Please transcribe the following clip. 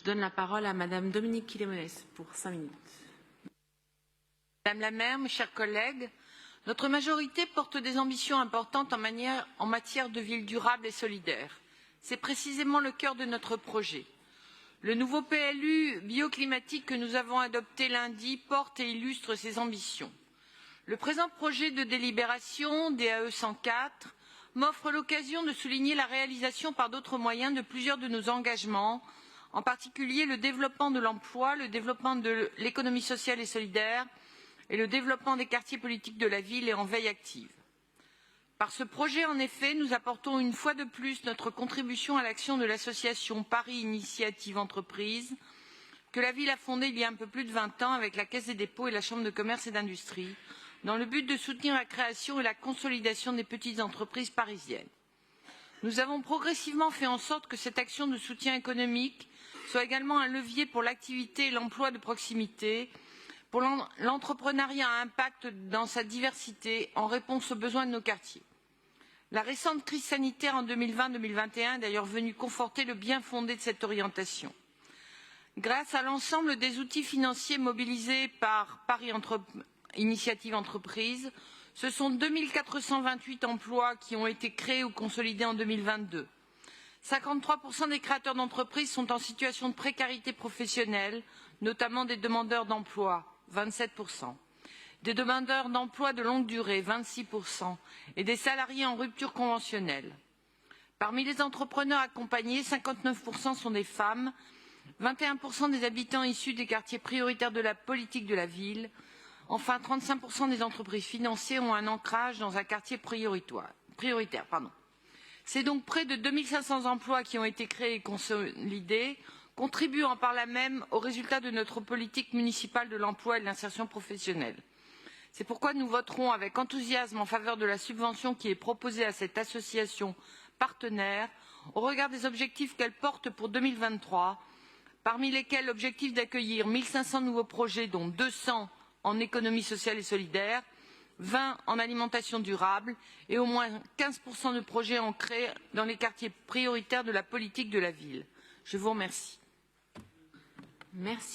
donne la parole à Madame Dominique Quilémonès pour 5 minutes. Madame la maire, mes chers collègues, notre majorité porte des ambitions importantes en matière de ville durable et solidaire. C'est précisément le cœur de notre projet. Le nouveau PLU bioclimatique que nous avons adopté lundi porte et illustre ces ambitions. Le présent projet de délibération, DAE 104, m'offre l'occasion de souligner la réalisation par d'autres moyens de plusieurs de nos engagements, en particulier le développement de l'emploi, le développement de l'économie sociale et solidaire et le développement des quartiers politiques de la ville et en veille active. Par ce projet, en effet, nous apportons une fois de plus notre contribution à l'action de l'association Paris Initiative Entreprise, que la ville a fondée il y a un peu plus de 20 ans avec la Caisse des dépôts et la Chambre de commerce et d'industrie, dans le but de soutenir la création et la consolidation des petites entreprises parisiennes. Nous avons progressivement fait en sorte que cette action de soutien économique soit également un levier pour l'activité et l'emploi de proximité, pour l'entrepreneuriat à impact dans sa diversité en réponse aux besoins de nos quartiers. La récente crise sanitaire en 2020-2021 est d'ailleurs venue conforter le bien fondé de cette orientation. Grâce à l'ensemble des outils financiers mobilisés par Paris Initiative Entreprise, ce sont 2428 emplois qui ont été créés ou consolidés en 2022. 53% des créateurs d'entreprises sont en situation de précarité professionnelle, notamment des demandeurs d'emploi, 27%. Des demandeurs d'emploi de longue durée, 26%, et des salariés en rupture conventionnelle. Parmi les entrepreneurs accompagnés, 59% sont des femmes, 21% des habitants issus des quartiers prioritaires de la politique de la ville. Enfin, 35% des entreprises financées ont un ancrage dans un quartier prioritaire. C'est donc près de 2500 emplois qui ont été créés et consolidés, contribuant par là même aux résultats de notre politique municipale de l'emploi et de l'insertion professionnelle. C'est pourquoi nous voterons avec enthousiasme en faveur de la subvention qui est proposée à cette association partenaire au regard des objectifs qu'elle porte pour 2023, parmi lesquels l'objectif d'accueillir 1500 nouveaux projets, dont 200 en économie sociale et solidaire, 20 en alimentation durable et au moins 15% de projets ancrés dans les quartiers prioritaires de la politique de la ville. Je vous remercie. Merci.